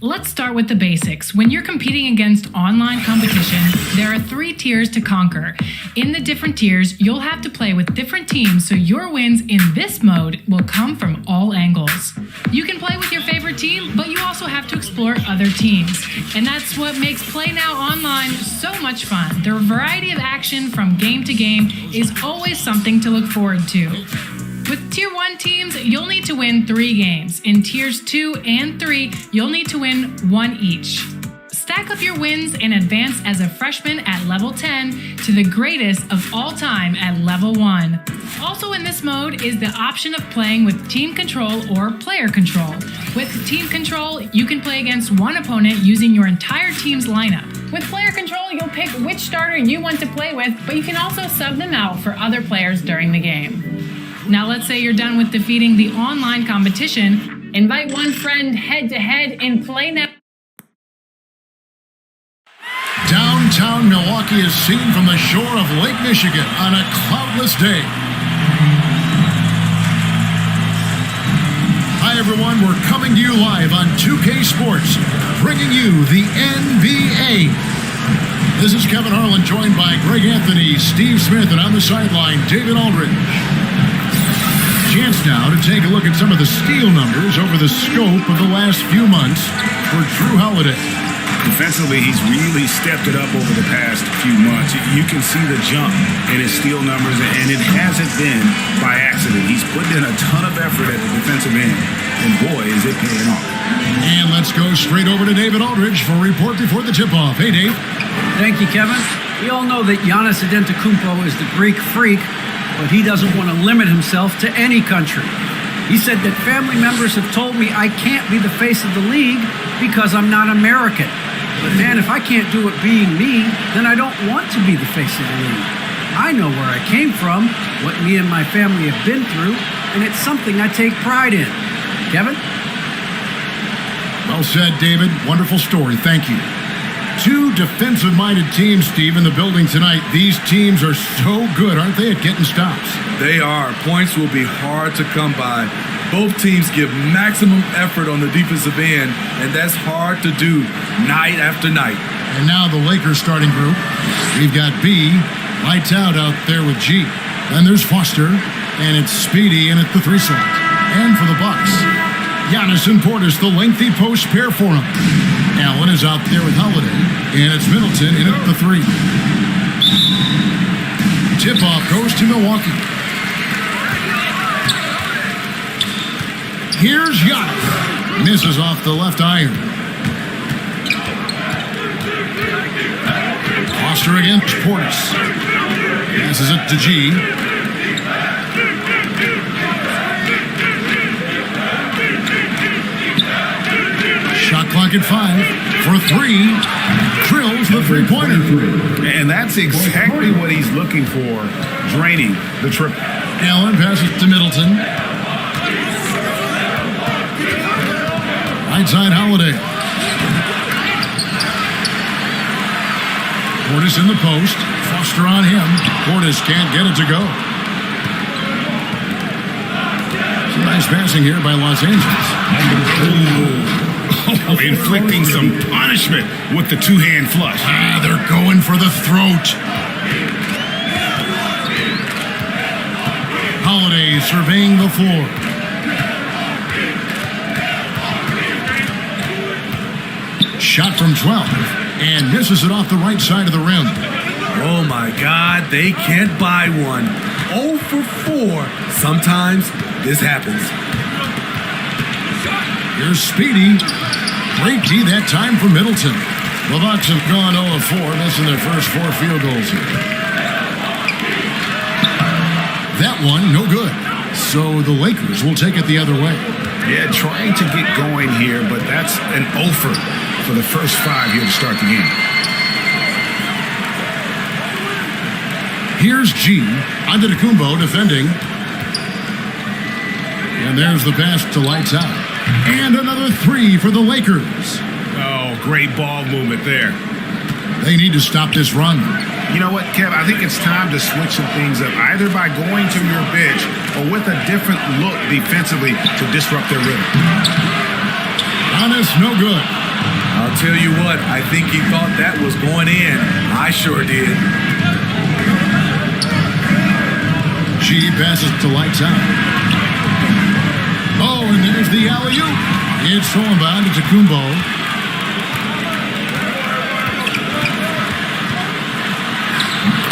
Let's start with the basics. When you're competing against online competition, there are 3 tiers to conquer. In the different tiers, you'll have to play with different teams, so your wins in this mode will come from all angles. You can play with your favorite team, but you also have to explore other teams. And that's what makes Play Now Online so much fun. The variety of action from game to game is always something to look forward to. With Tier 1 teams, you'll need to win 3 games. In Tiers 2 and 3, you'll need to win 1 each. Stack up your wins and advance as a freshman at level 10 to the greatest of all time at level 1. Also in this mode is the option of playing with team control or player control. With team control, you can play against one opponent using your entire team's lineup. With player control, you'll pick which starter you want to play with, but you can also sub them out for other players during the game. Now let's say you're done with defeating the online competition. Invite one friend head-to-head in Play Now. Downtown Milwaukee is seen from the shore of Lake Michigan on a cloudless day. Hi everyone, we're coming to you live on 2K Sports, bringing you the NBA. This is Kevin Harlan, joined by Greg Anthony, Steve Smith, and on the sideline, David Aldridge. Chance now to take a look at some of the steal numbers over the scope of the last few months for Jrue Holiday. Defensively, he's really stepped it up over the past few months. You can see the jump in his steal numbers, and it hasn't been by accident. He's put in a ton of effort at the defensive end, and boy, is it paying off. And let's go straight over to David Aldridge for a report before the tip-off. Hey, Dave. Thank you, Kevin. We all know that Giannis Antetokounmpo is the Greek freak, but he doesn't want to limit himself to any country. He said that family members have told me I can't be the face of the league because I'm not American. But man, if I can't do it being me, then I don't want to be the face of the league. I know where I came from, what me and my family have been through, and it's something I take pride in. Kevin? Well said, David. Wonderful story. Thank you. 2 defensive-minded teams, Steve, in the building tonight. These teams are so good, aren't they, at getting stops? They are. Points will be hard to come by. Both teams give maximum effort on the defensive end, and that's hard to do night after night. And now the Lakers starting group. We've got B, lights out there with G. Then there's Foster, and it's Speedy in at the 3 slot. And for the Bucks, Giannis and Portis, the lengthy post pair for him. Allen is out there with Holiday, and it's Middleton in at the 3. Tip-off goes to Milwaukee. Here's Giannis. Misses off the left iron. Foster against Portis. Passes it to G. Shot clock at 5 for 3. Drills the 3-pointer. And that's exactly what he's looking for, draining the triple. Allen passes to Middleton. Right side Holiday. Portis in the post. Foster on him. Portis can't get it to go. Some nice passing here by Los Angeles. Inflicting some punishment with the 2-hand flush. They're going for the throat. Holiday surveying the floor. Shot from 12 and misses it off the right side of the rim. Oh my God, they can't buy one. 0 for 4. Sometimes this happens. Here's Speedy. Great D that time for Middleton. The Bucks have gone 0 of 4, missing their first 4 field goals here. That one, no good. So the Lakers will take it the other way. Yeah, trying to get going here, but that's an offer for the first 5 here to start the game. Here's G. Antetokounmpo defending. And there's the pass to lights out. And another 3 for the Lakers. Oh, great ball movement there. They need to stop this run. You know what, Kev? I think it's time to switch some things up, either by going to your bench or with a different look defensively to disrupt their rhythm. Giannis, no good. tell you what, I think he thought that was going in. I sure did. She passes to Lights Out. Oh, and there's the alley-oop. It's thrown by to Kumbo.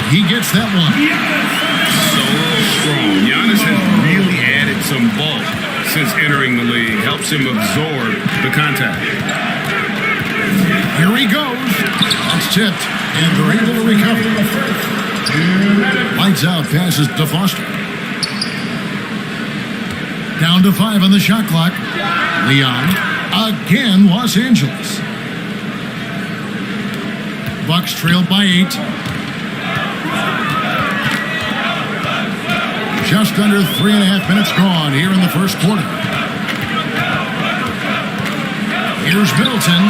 He gets that one. So strong. Giannis has really added some bulk since entering the league. Helps him absorb the contact. Here he goes. That's tipped, and they're able to recover. Lights Out passes to Foster. Down to 5 on the shot clock. Leon. Again, Los Angeles. Bucks trailed by 8. Just under 3.5 minutes gone here in the first quarter. Here's Middleton.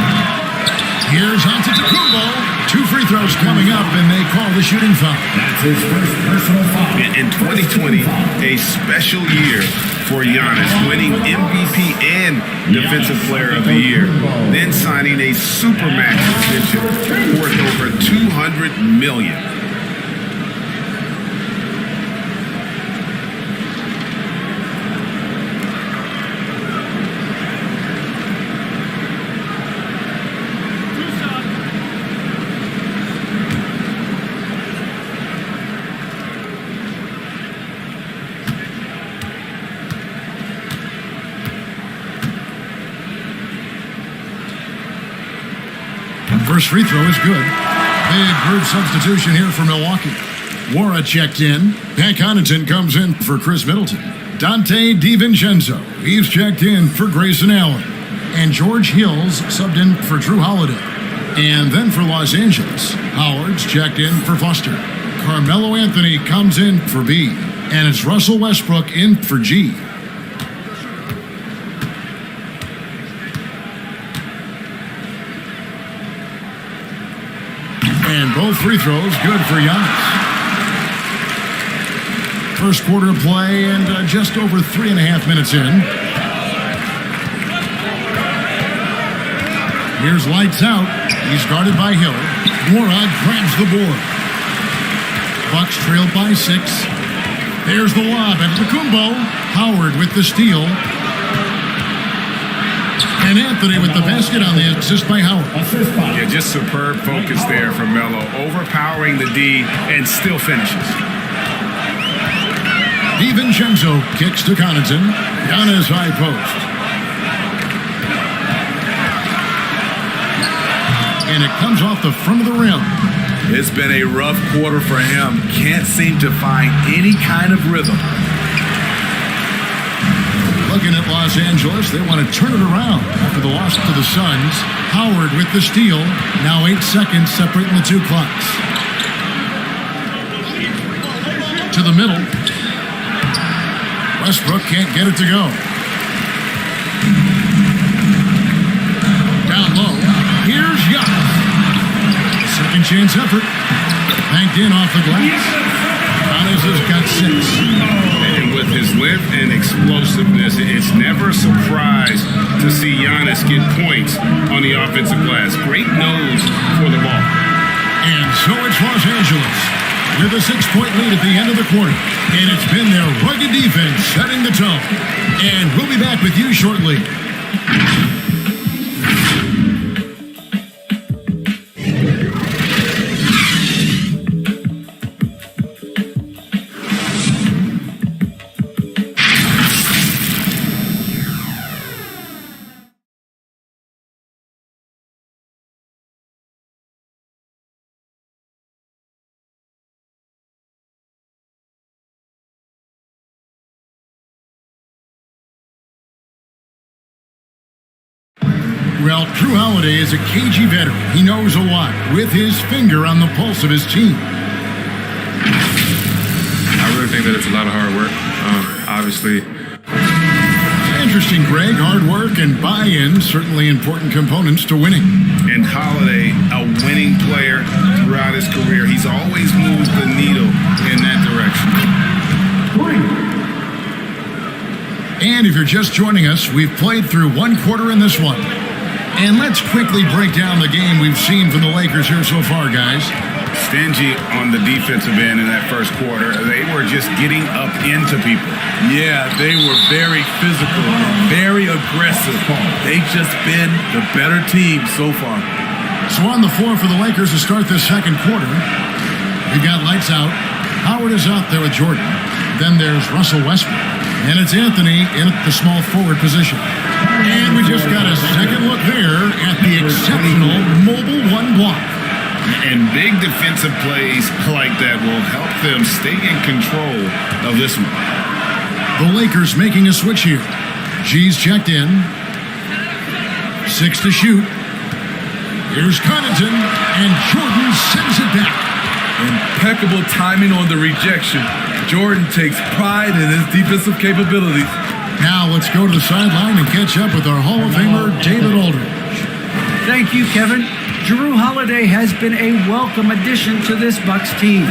Here's Antetokounmpo. 2 free throws coming up, and they call the shooting foul. That's his first personal foul. In 2020, a special year for Giannis, winning MVP and Defensive Player of the Year, then signing a Supermax extension worth over $200 million. First free throw is good. Big group substitution here for Milwaukee. Wara checked in. Pat Connaughton comes in for Chris Middleton. Dante DiVincenzo, he's checked in for Grayson Allen. And George Hills subbed in for Drew Holiday. And then for Los Angeles, Howard's checked in for Foster. Carmelo Anthony comes in for B. And it's Russell Westbrook in for G. And both free throws good for Giannis. First quarter of play and just over 3.5 minutes in. Here's Lights Out. He's guarded by Hill. Morag grabs the board. Bucks trailed by 6. There's the lob at Kumbo. Howard with the steal. And Anthony with the basket on the assist by Howard. Yeah, just superb focus there from Melo, overpowering the D and still finishes. DiVincenzo kicks to Connaughton. Giannis high post. And it comes off the front of the rim. It's been a rough quarter for him. Can't seem to find any kind of rhythm. Looking at Los Angeles, they want to turn it around after the loss to the Suns. Howard with the steal. Now 8 seconds separating the 2 clocks. To the middle. Westbrook can't get it to go. Down low. Here's Giannis. Second chance effort. Banked in off the glass. Giannis has got 6. And with his length and explosiveness, it's never a surprise to see Giannis get points on the offensive glass. Great nose for the ball. And so it's Los Angeles with a 6-point lead at the end of the quarter. And it's been their rugged defense setting the tone. And we'll be back with you shortly. Well, Drew Holiday is a cagey veteran. He knows a lot with his finger on the pulse of his team. I really think that it's a lot of hard work. Obviously. Interesting, Greg. Hard work and buy-in, certainly important components to winning. And Holiday, a winning player throughout his career. He's always moved the needle in that direction. And if you're just joining us, we've played through 1 quarter in this one. And let's quickly break down the game we've seen from the Lakers here so far, guys. Stingy on the defensive end in that first quarter. They were just getting up into people. Yeah, they were very physical, very aggressive. They've just been the better team so far. So on the floor for the Lakers to start this second quarter, we've got lights out. Howard is out there with Jordan. Then there's Russell Westbrook. And it's Anthony in the small forward position. And we just got a second look there at the exceptional mobile one block. And big defensive plays like that will help them stay in control of this one. The Lakers making a switch here. G's checked in. 6 to shoot. Here's Connaughton, and Jordan sends it back. Impeccable timing on the rejection. Jordan takes pride in his defensive capabilities. Now let's go to the sideline and catch up with our Hall of Famer, David Aldridge. Thank you, Kevin. Jrue Holiday has been a welcome addition to this Bucks team.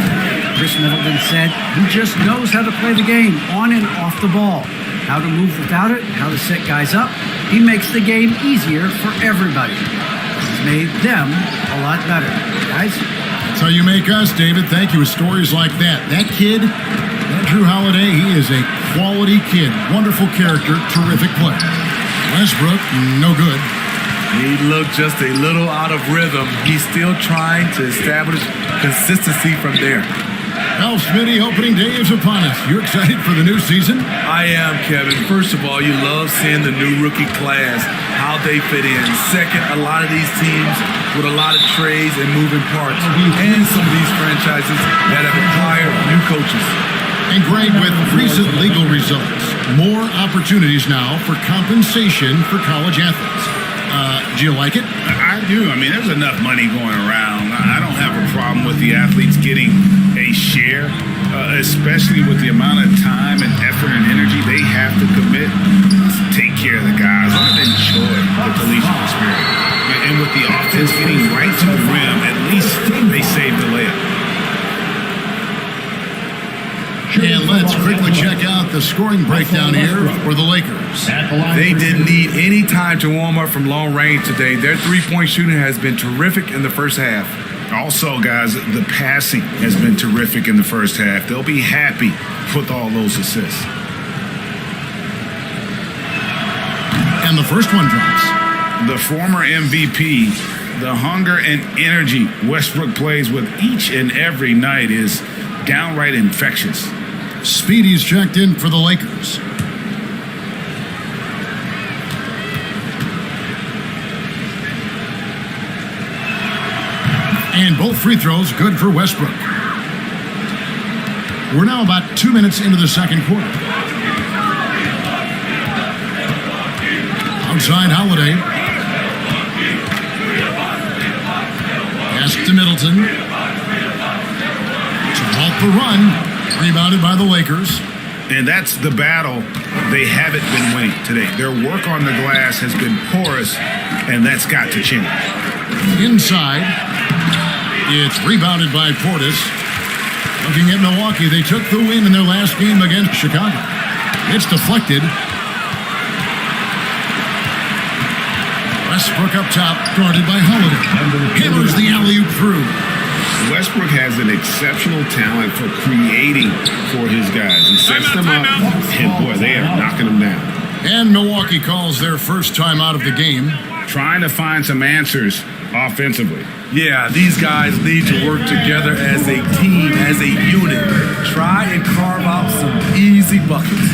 Chris Middleton said he just knows how to play the game on and off the ball, how to move without it, how to set guys up. He makes the game easier for everybody. He's made them a lot better. Guys? That's how you make us, David. Thank you with stories like that. That kid, that Jrue Holiday, he is a quality kid. Wonderful character, terrific player. Westbrook, no good. He looked just a little out of rhythm. He's still trying to establish consistency from there. Ralph Smitty, opening day is upon us. You excited for the new season? I am, Kevin. First of all, you love seeing the new rookie class, how they fit in. Second, a lot of these teams with a lot of trades and moving parts, and some of these franchises that have acquired new coaches. And Greg, with recent legal results, more opportunities now for compensation for college athletes. Do you like it? I do. I mean, there's enough money going around. I don't have a problem with the athletes getting a share, especially with the amount of time and effort and energy they have to commit to take care of the guys. Let them enjoy the collegiate experience. And with the offense getting right to the rim, at least they saved the layup. And let's quickly check out the scoring breakdown here for the Lakers. They didn't need any time to warm up from long range today. Their three-point shooting has been terrific in the first half. Also, guys, the passing has been terrific in the first half. They'll be happy with all those assists. And the first one drops. The former MVP, the hunger and energy Westbrook plays with each and every night is downright infectious. Speedy's checked in for the Lakers. And both free throws good for Westbrook. We're now about 2 minutes into the second quarter. Outside Holiday. Pass to Middleton. To halt the run. Rebounded by the Lakers. And that's the battle they haven't been winning today. Their work on the glass has been porous, and that's got to change. Inside. It's rebounded by Portis. Looking at Milwaukee, they took the win in their last game against Chicago. It's deflected. Westbrook up top, guarded by Holiday. Hammers the alley-oop through. Westbrook has an exceptional talent for creating for his guys. He sets them up, and boy, they are knocking them down. And Milwaukee calls their first time out of the game. Trying to find some answers offensively. Yeah, these guys need to work together as a team, as a unit. Try and carve out some easy buckets.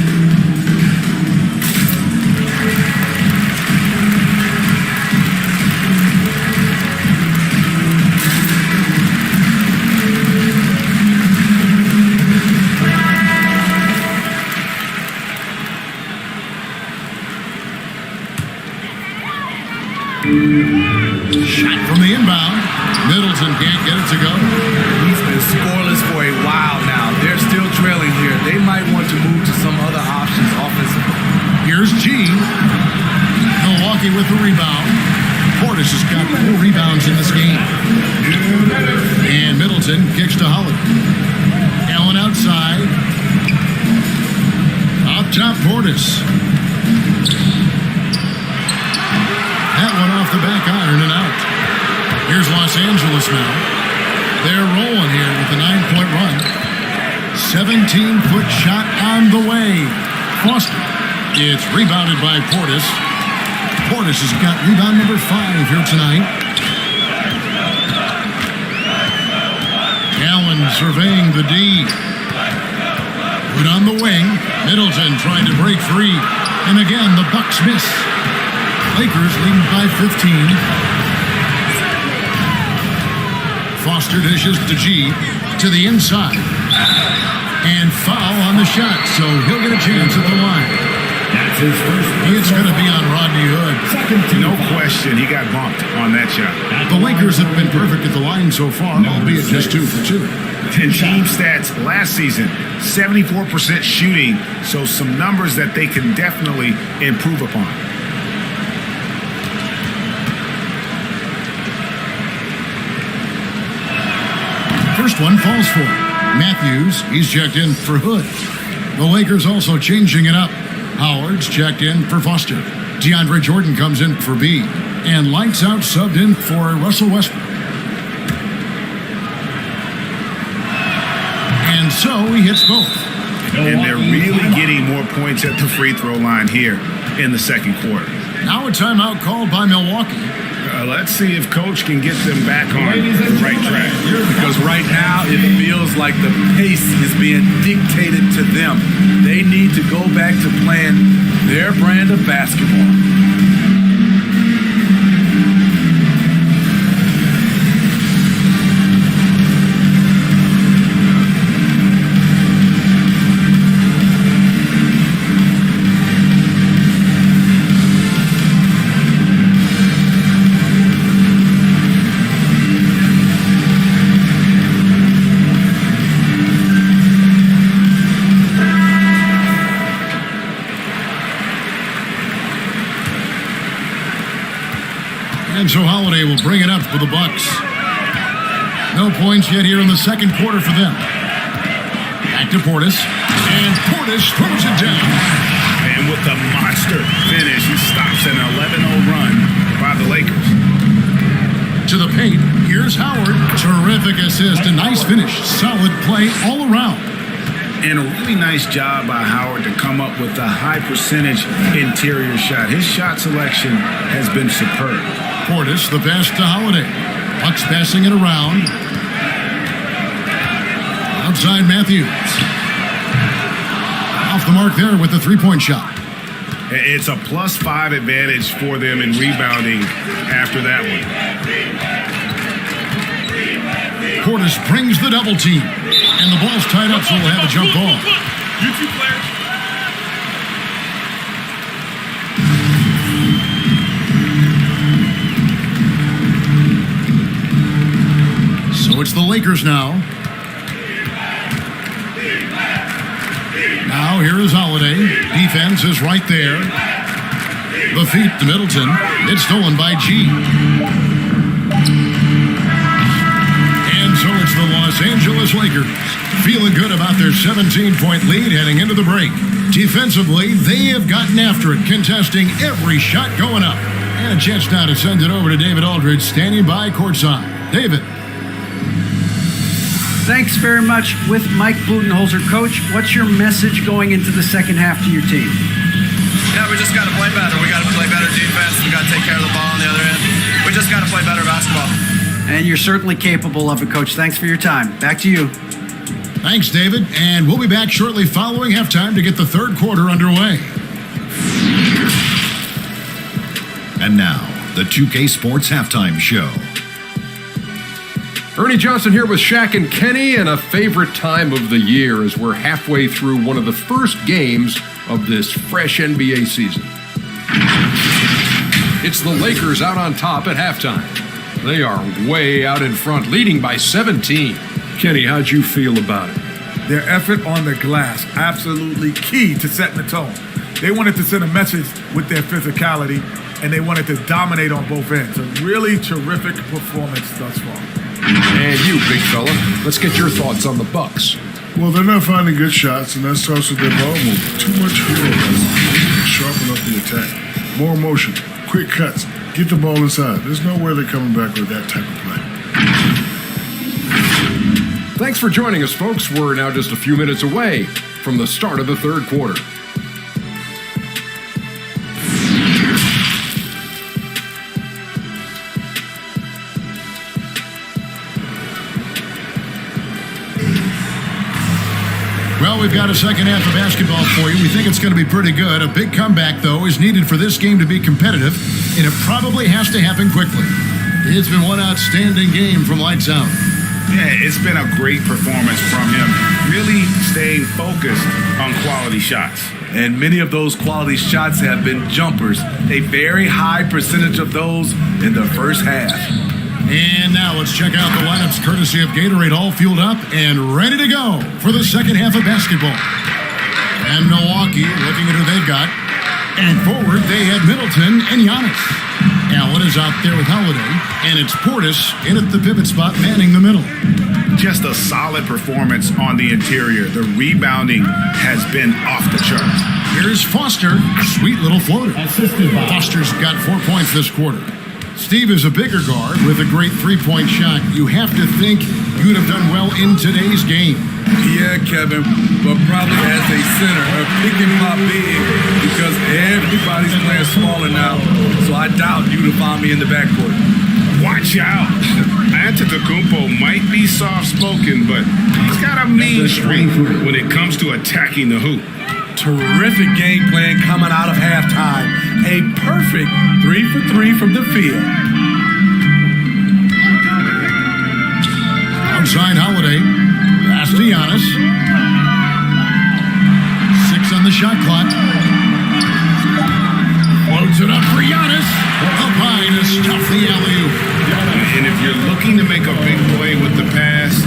Shot from the inbound. Middleton can't get it to go. He's been scoreless for a while now. They're still trailing here. They might want to move to some other options offensively. Here's G. Milwaukee with the rebound. Portis has got 4 rebounds in this game. And Middleton kicks to Holiday. Allen outside. Up top, Portis. That one off the back Here's Los Angeles now. They're rolling here with a 9-point run. 17-foot shot on the way. Foster. It's rebounded by Portis. Portis has got rebound number 5 here tonight. Allen surveying the D. Put on the wing. Middleton trying to break free. And again, the Bucks miss. Lakers leading by 15. Foster dishes to G to the inside. And foul on the shot, so he'll get a chance at the line. That's his first. It's going to be on Rodney Hood. No question, he got bumped on that shot. The Lakers have been perfect at the line so far, albeit just 2 for 2. And team stats last season, 74% shooting, so some numbers that they can definitely improve upon. First one falls for Matthews. He's checked in for Hood. The Lakers also changing it up. Howard's checked in for Foster. DeAndre Jordan comes in for B. And Lights Out subbed in for Russell Westbrook. And so he hits both. And they're really getting more points at the free throw line here in the second quarter. Now a timeout called by Milwaukee. Let's see if Coach can get them back on the right track. Because right now it feels like the pace is being dictated to them. They need to go back to playing their brand of basketball. And so Holiday will bring it up for the Bucks. No points yet here in the second quarter for them. Back to Portis. And Portis throws it down. And with the monster finish, he stops an 11-0 run by the Lakers. To the paint, here's Howard. Terrific assist, a nice finish. Solid play all around. And a really nice job by Howard to come up with a high percentage interior shot. His shot selection has been superb. Portis, the pass to Holiday. Bucks passing it around. Outside Matthews. Off the mark there with the three-point shot. It's a +5 advantage for them in rebounding after that one. Portis brings the double team. And the ball's tied up, so we'll have a jump ball. You two players. So it's the Lakers now. Now here is Holiday. Defense is right there. The feet to Middleton. It's stolen by G. And so it's the Los Angeles Lakers. Feeling good about their 17-point lead heading into the break. Defensively, they have gotten after it, contesting every shot going up. And a chance now to send it over to David Aldridge, standing by courtside. David. Thanks very much. With Mike Budenholzer, Coach, what's your message going into the second half to your team? Yeah, we just got to play better. We got to play better defense. We got to take care of the ball on the other end. We just got to play better basketball. And you're certainly capable of it, Coach. Thanks for your time. Back to you. Thanks, David. And we'll be back shortly following halftime to get the third quarter underway. And now, the 2K Sports Halftime Show. Ernie Johnson here with Shaq and Kenny, and a favorite time of the year as we're halfway through one of the first games of this fresh NBA season. It's the Lakers out on top at halftime. They are way out in front, leading by 17. Kenny, how'd you feel about it? Their effort on the glass, absolutely key to setting the tone. They wanted to send a message with their physicality, and they wanted to dominate on both ends. A really terrific performance thus far. And you, big fella, let's get your thoughts on the Bucks. Well, they're not finding good shots, and that starts with their ball movement. Too much feel. Sharpen up the attack. More motion, quick cuts, Get the ball inside. There's no way they're coming back with that type of play. Thanks for joining us, folks. We're now just a few minutes away from the start of the third quarter. Well, we've got a second half of basketball for you. We think it's going to be pretty good. A big comeback, though, is needed for this game to be competitive, and it probably has to happen quickly. It's been one outstanding game from Lights Out. Yeah, it's been a great performance from him, really staying focused on quality shots. And many of those quality shots have been jumpers, a very high percentage of those in the first half. And now let's check out the lineups courtesy of Gatorade, all fueled up and ready to go for the second half of basketball. And Milwaukee, looking at who they've got. And forward, they have Middleton and Giannis. Allen is out there with Holiday, and it's Portis in at the pivot spot, manning the middle. Just a solid performance on the interior. The rebounding has been off the charts. Here's Foster, sweet little floater. Foster's got 4 points this quarter. Steve is a bigger guard with a great three-point shot. You have to think you'd have done well in today's game. Yeah, Kevin, but probably as a center, a pick and pop big, because everybody's playing smaller now. So I doubt you'd have found me in the backcourt. Watch out. Antetokounmpo might be soft-spoken, but he's got a mean streak when it comes to attacking the hoop. Terrific game plan coming out of halftime. A perfect 3 for 3 from the field. Outside Holiday. Pass to Giannis. 6 on the shot clock. Floats it up for Giannis. Up high to stuff the alley-oop. And if you're looking to make a big play with the pass,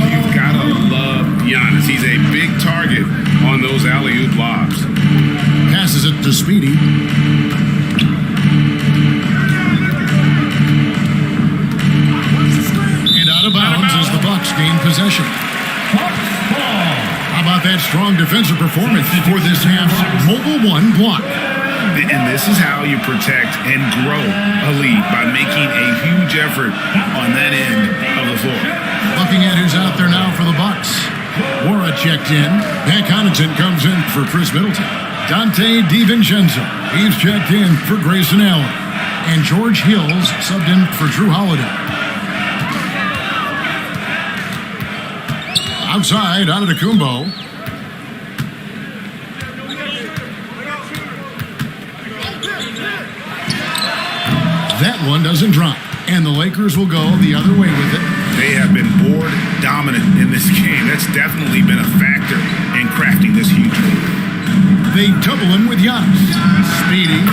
you've got to love Giannis. He's a big target on those alley-oop lobs. Passes it to Speedy. And out of bounds as the Bucks gain possession. How about that strong defensive performance for this half's Mobile One block? And this is how you protect and grow a lead, by making a huge effort on that end of the floor. Looking at who's out there now for the Bucks. Wara checked in. Pat Connaughton comes in for Chris Middleton. Dante DiVincenzo, he's checked in for Grayson Allen. And George Hills subbed in for Drew Holiday. Outside, Antetokounmpo. That one doesn't drop. And the Lakers will go the other way with it. They have been board dominant in this game. That's definitely been a factor in crafting this huge lead. They double him with Giannis. Speedy.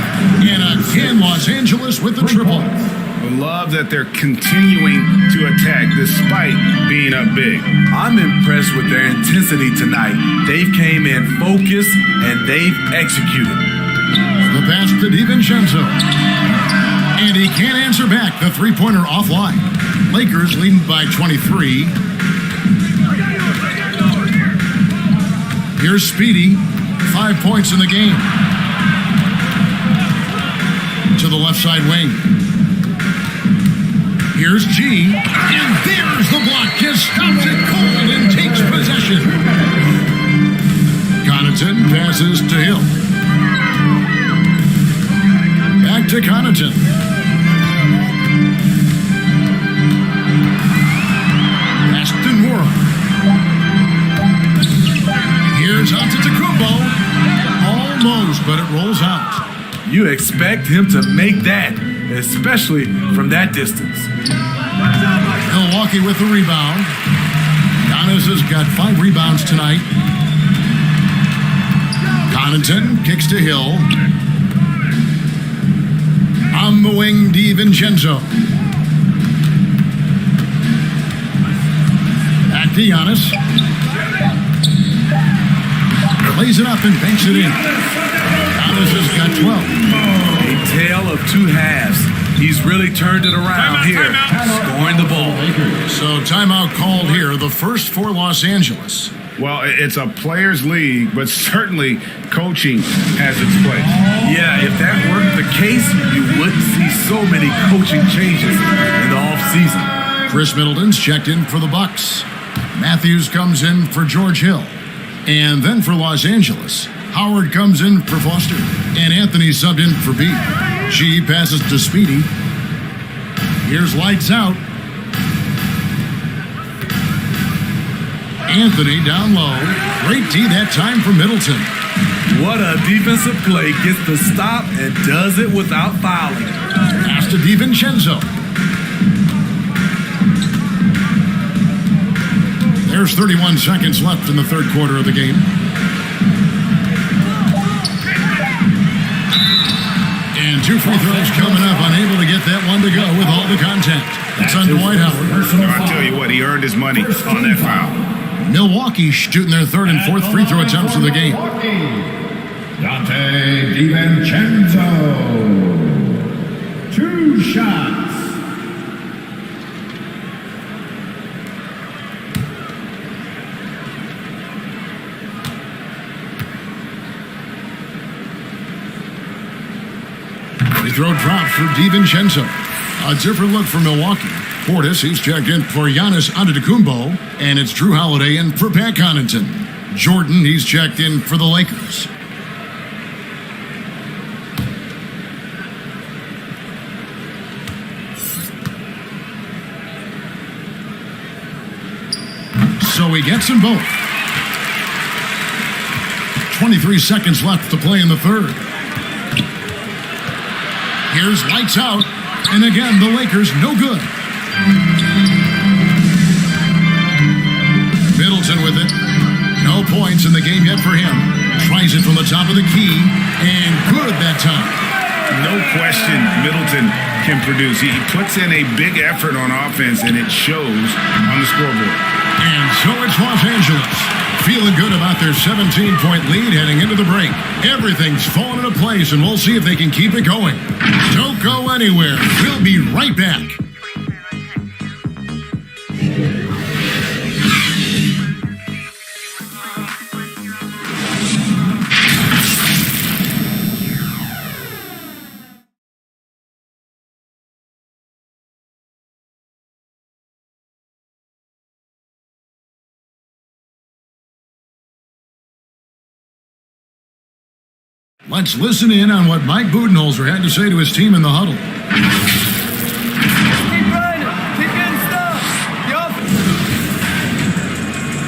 And again, Los Angeles with the triple. I love that they're continuing to attack despite being up big. I'm impressed with their intensity tonight. They've came in focused and they've executed. The pass to DiVincenzo. And he can't answer back. The three-pointer offline. Lakers leading by 23. Here's Speedy. 5 points in the game. To the left side wing. Here's G. And there's the block. Just stops it cold and takes possession. Connaughton passes to Hill. Back to Connaughton. Pass to Nora. Here's Antetokounmpo. Almost, but it rolls out. You expect him to make that, especially from that distance. Milwaukee with the rebound. Giannis has got 5 rebounds tonight. Connaughton kicks to Hill. On the wing, DiVincenzo. Back to Giannis. Lays it up and banks it in. Giannis has got 12. A tale of two halves. He's really turned it around here, scoring the ball. So timeout called here. The first for Los Angeles. Well, it's a players' league, but certainly coaching has its place. Yeah, if that weren't the case, you wouldn't see so many coaching changes in the offseason. Chris Middleton's checked in for the Bucks. Matthews comes in for George Hill. And then for Los Angeles, Howard comes in for Foster. And Anthony subbed in for B. G passes to Speedy. Here's lights out. Anthony down low. Great D that time for Middleton. What a defensive play. Gets the stop and does it without fouling. Pass to DiVincenzo. There's 31 seconds left in the third quarter of the game. And 2 free throws coming up. Unable to get that one to go with all the contact. It's on Dwight Howard. I'll tell you what, he earned his money on that foul. Milwaukee shooting their third and fourth free throw attempts of the game. Dante DiVincenzo. 2 shots. Free throw drops for DiVincenzo. A different look for Milwaukee. Portis, he's checked in for Giannis Antetokounmpo, and it's Drew Holiday in for Pat Connaughton. Jordan, he's checked in for the Lakers. So he gets them both. 23 seconds left to play in the third. Here's lights out, and again, the Lakers no good. Middleton with it. No points in the game yet for him. Tries it from the top of the key, and good that time. No question Middleton can produce. He puts in a big effort on offense, and it shows on the scoreboard. And so it's Los Angeles. Feeling good about their 17-point lead heading into the break. Everything's falling into place, and we'll see if they can keep it going. Don't go anywhere. We'll be right back. Let's listen in on what Mike Budenholzer had to say to his team in the huddle. Keep grinding. Keep getting stuff.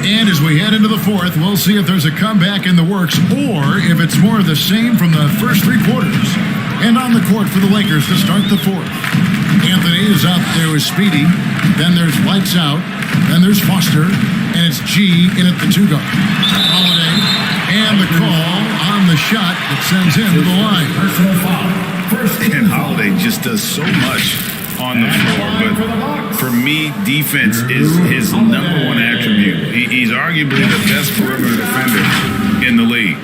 And as we head into the fourth, we'll see if there's a comeback in the works or if it's more of the same from the first 3 quarters. And on the court for the Lakers to start the fourth. Anthony is out there with Speedy. Then there's lights out. Then there's Foster. And it's G in at the 2 guard. Holiday. And the call on the shot that sends him to the line. Personal foul. And Holiday just does so much on the floor, but for me, defense is his number 1 attribute. He's arguably the best perimeter defender in the league.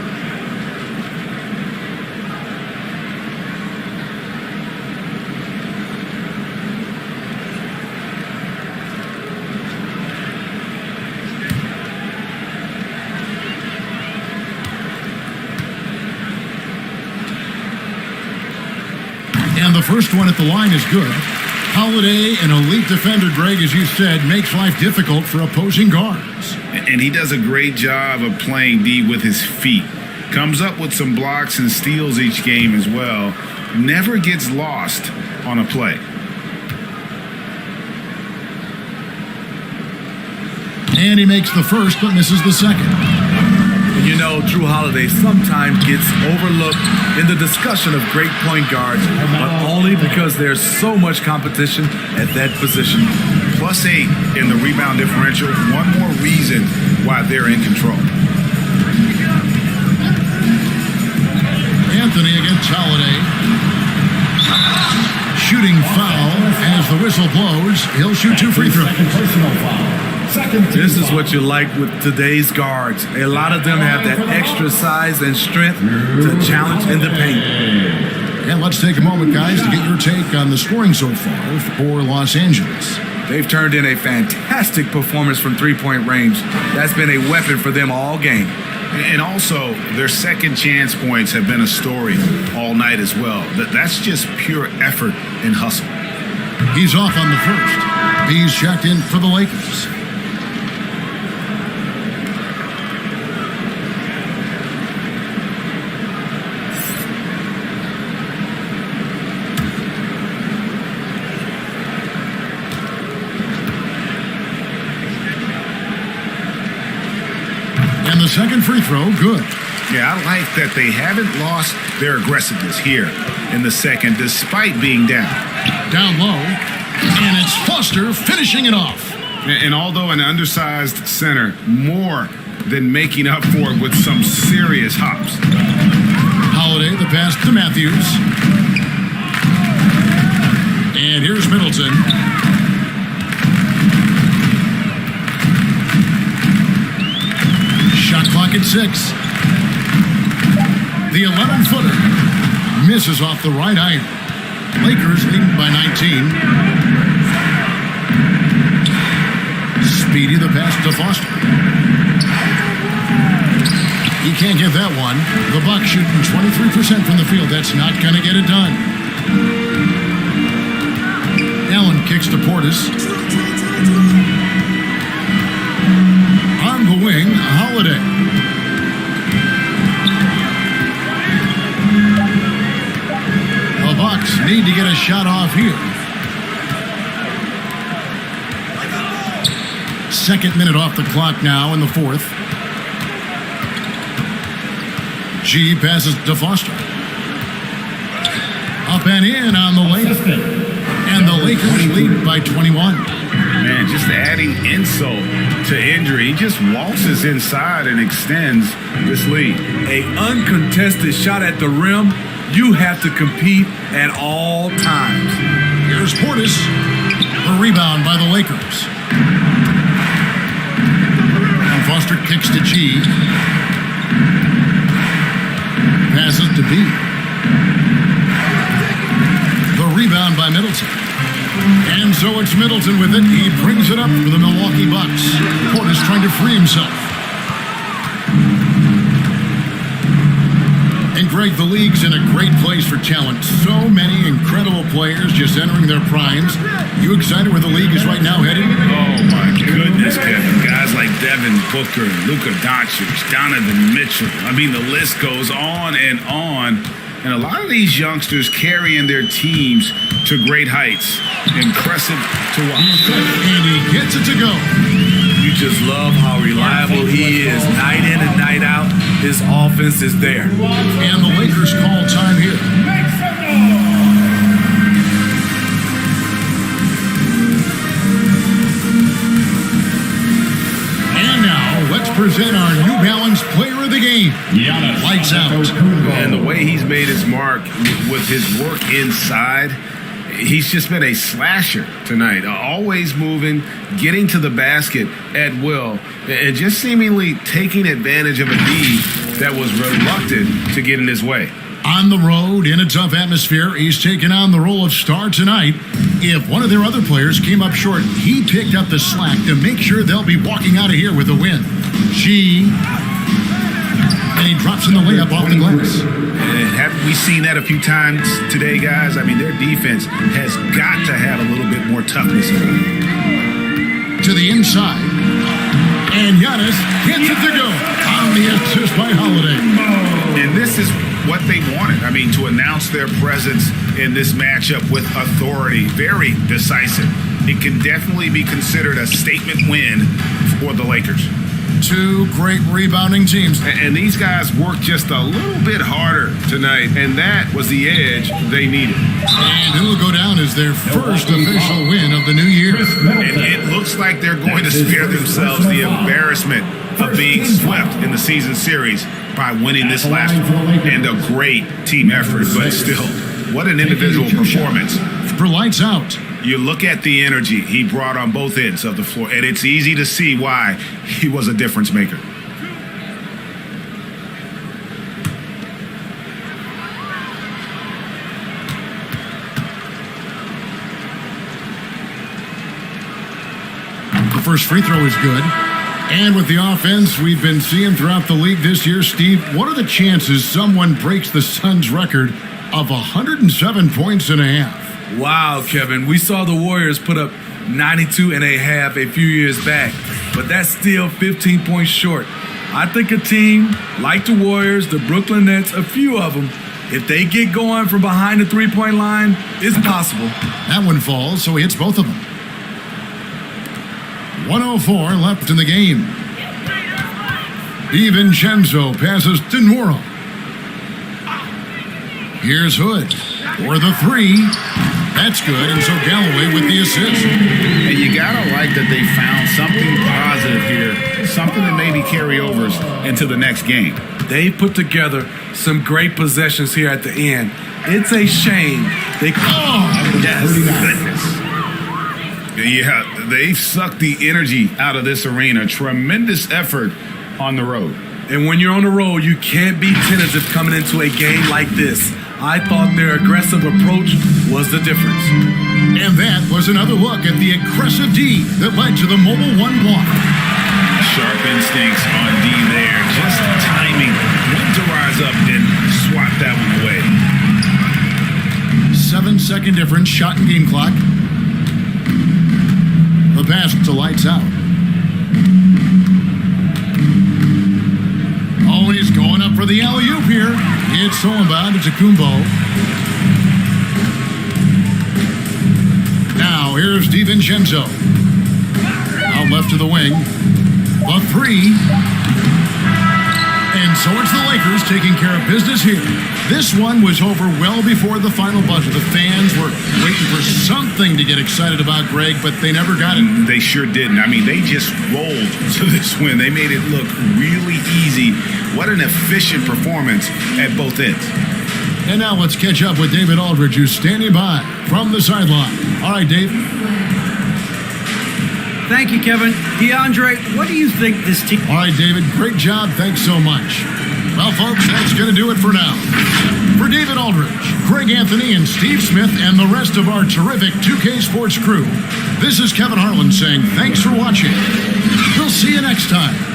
And the first one at the line is good. Holiday, an elite defender, Greg, as you said, makes life difficult for opposing guards. And he does a great job of playing D with his feet. Comes up with some blocks and steals each game as well. Never gets lost on a play. And he makes the first, but misses the second. You know, Drew Holiday sometimes gets overlooked in the discussion of great point guards, but only because there's so much competition at that position. +8 in the rebound differential. One more reason why they're in control. Anthony against Holiday. Shooting foul as the whistle blows. He'll shoot 2 free throws. Personal foul. This is what you like with today's guards. A lot of them have that extra size and strength to challenge in the paint. And let's take a moment, guys, to get your take on the scoring so far for Los Angeles. They've turned in a fantastic performance from three-point range. That's been a weapon for them all game. And also, their second chance points have been a story all night as well. That's just pure effort and hustle. He's off on the first. B's checked in for the Lakers. And the second free throw, good. Yeah, I like that they haven't lost their aggressiveness here in the second, despite being down. Down low, and it's Foster finishing it off. And although an undersized center, more than making up for it with some serious hops. Holiday, the pass to Matthews. And here's Middleton. Shot clock at 6. The 11-footer misses off the right iron. Lakers leading by 19. Speedy the pass to Foster. He can't get that one. The Bucks shooting 23% from the field. That's not going to get it done. Allen kicks to Portis. On the wing, Holiday. The Bucks need to get a shot off here. Second minute off the clock now in the fourth. G passes to Foster. Up and in on the layup. And the Lakers lead by 21. Man, just adding insult to injury. He just waltzes inside and extends this lead. A uncontested shot at the rim, you have to compete at all times. Here's Portis. A rebound by the Lakers. And Foster kicks to G. Passes to B. The rebound by Middleton. And so it's Middleton with it. He brings it up for the Milwaukee Bucks. Portis trying to free himself. And Greg, the league's in a great place for talent. So many incredible players just entering their primes. You excited where the league is right now heading? Oh, my goodness, Kevin. Guys like Devin Booker, Luka Doncic, Donovan Mitchell. I mean, the list goes on and on. And a lot of these youngsters carrying their teams to great heights. Impressive to watch. And he gets it to go. You just love how reliable he is. Night in and night out, his offense is there. And the Lakers call time here. And now, let's present our New Balance Player of the Game. Lights out. And the way he's made his mark with his work inside, he's just been a slasher tonight. Always moving, getting to the basket at will, and just seemingly taking advantage of a D that was reluctant to get in his way. On the road, in a tough atmosphere, he's taken on the role of star tonight. If one of their other players came up short, he picked up the slack to make sure they'll be walking out of here with a win. G. And he drops in the layup off the glass. And haven't we seen that a few times today, guys? I mean, their defense has got to have a little bit more toughness in it. To the inside. And Giannis gets it to go. On the assist by Holiday. And this is what they wanted. I mean, to announce their presence in this matchup with authority. Very decisive. It can definitely be considered a statement win for the Lakers. Two great rebounding teams. And these guys worked just a little bit harder tonight, and that was the edge they needed. And it will go down as their first official win of the new year. And it looks like they're going to spare themselves the embarrassment of being swept in the season series by winning this last one. And a great team effort, but still, what an individual performance. For Lights Out. You look at the energy he brought on both ends of the floor, and it's easy to see why he was a difference maker. The first free throw is good. And with the offense we've been seeing throughout the league this year, Steve, what are the chances someone breaks the Suns' record of 107 points and a half? Wow, Kevin. We saw the Warriors put up 92 and a half a few years back, but that's still 15 points short. I think a team like the Warriors, the Brooklyn Nets, a few of them, if they get going from behind the three-point line, it's possible. That one falls, so he hits both of them. 104 left in the game. DiVincenzo passes to Nwora. Here's Hood for the three. That's good, and so Galloway with the assist. And you gotta like that they found something positive here, something that maybe carry overs into the next game. They put together some great possessions here at the end. It's a shame they. Oh, yes, goodness. Yeah, they've sucked the energy out of this arena. Tremendous effort on the road. And when you're on the road, you can't be tentative coming into a game like this. I thought their aggressive approach was the difference. And that was another look at the aggressive D that led to the Mobile One block. Sharp instincts on D there. Just timing when to rise up and swat that one away. 7-second difference, shot and game clock. The pass to Lights Out. Oh, he's going up for the alley-oop here. It's Solomon to Kumbo. Now, here's DiVincenzo. Out left to the wing. The three. And so it's the Lakers taking care of business here. This one was over well before the final buzzer. The fans were waiting for something to get excited about, Greg, but they never got it. They sure didn't. I mean, they just rolled to this win. They made it look really easy. What an efficient performance at both ends. And now let's catch up with David Aldridge, who's standing by from the sideline. All right, Dave. Thank you, Kevin. DeAndre, what do you think this team... All right, David, great job. Thanks so much. Well, folks, that's going to do it for now. For David Aldridge, Greg Anthony, and Steve Smith, and the rest of our terrific 2K Sports crew, this is Kevin Harlan saying thanks for watching. We'll see you next time.